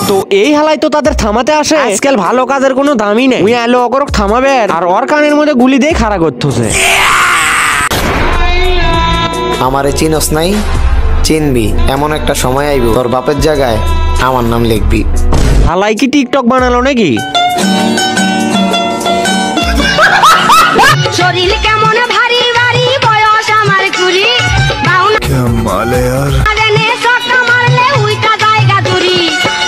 তো এই হালাই তো তাদের থামাতে আসে। আজকাল ভালো কাজের কোনো দামই নেই। উই আলো অগরক থামাবে আর ওর কানের মধ্যে গুলি দিয়ে খাড়া করতেছে। আমারে চিনস নাই, চিনবি। এমন একটা সময় আইব তোর বাপের জায়গায় আমার নাম লিখবি। হালাই কি টিকটক বানালো নাকি? শরীর কেমন ভারী ভারী, বয়স আমার কুড়ি। क्या माल है यार। সক্কা মারলে উইটা জায়গা দূরি,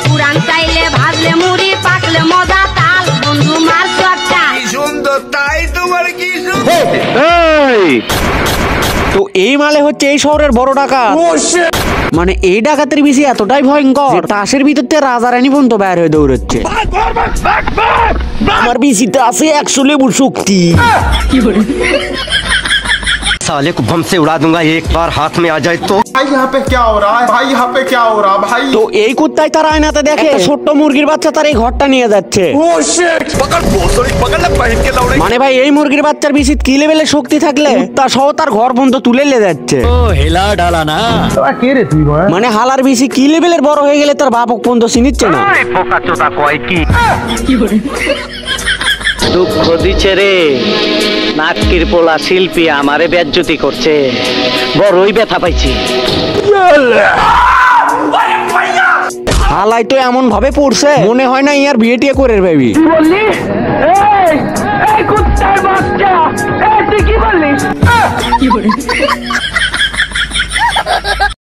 পুরান চাইলে ভাজলে মুড়ি, পাকলে মজা তাল, বন্ধু মার সক্কা সুন্দর তাই তোমার কি সুন্দর। তো এই মালে হচ্ছে এই শহরের বড় ডাকাত। মানে এই ডাকাতের বেশি এতটাই ভয়ঙ্কর, তাসের ভিতর থেকে রাজা রানী পর্যন্ত বের হয়ে দৌড়চ্ছে। আমার বিসিতে আছে 100 লেবুর শক্তি। साले को बम से उड़ा दूंगा एक बार हाथ में आ जाए तो। भाई यहाँ पे क्या हो रहा है भाई, यहाँ पे क्या हो रहा है भाई। তো এই কুত্তাই তার আয়নাতে দেখে ছোট্ট মুরগির বাচ্চা তার এই ঘরটা নিয়ে যাচ্ছে। মানে ভাই এই মুরগির বাচ্চার বিসিত কি লেভেলের শক্তি থাকলে তা সহ তার ঘর পর্যন্ত তুলে নিয়ে যাচ্ছে। हिला डाला ना। মানে হালার বিসি কি লেভেলের বড় হয়ে গেলে তার বাপক পর্যন্ত চিনিচ্ছে না। দুঃখ দিচ্ছে রে, নাটকির পোলা শিল্পী আমারে বেজ্জতি করছে, বড়ই ব্যথা পাইছি। হালাই তো এমন ভাবে পড়ছে মনে হয় না ইয়ার বিয়ে টিয়ে করে বেবি। এই কুত্তার বাচ্চা, তুই কি বললি?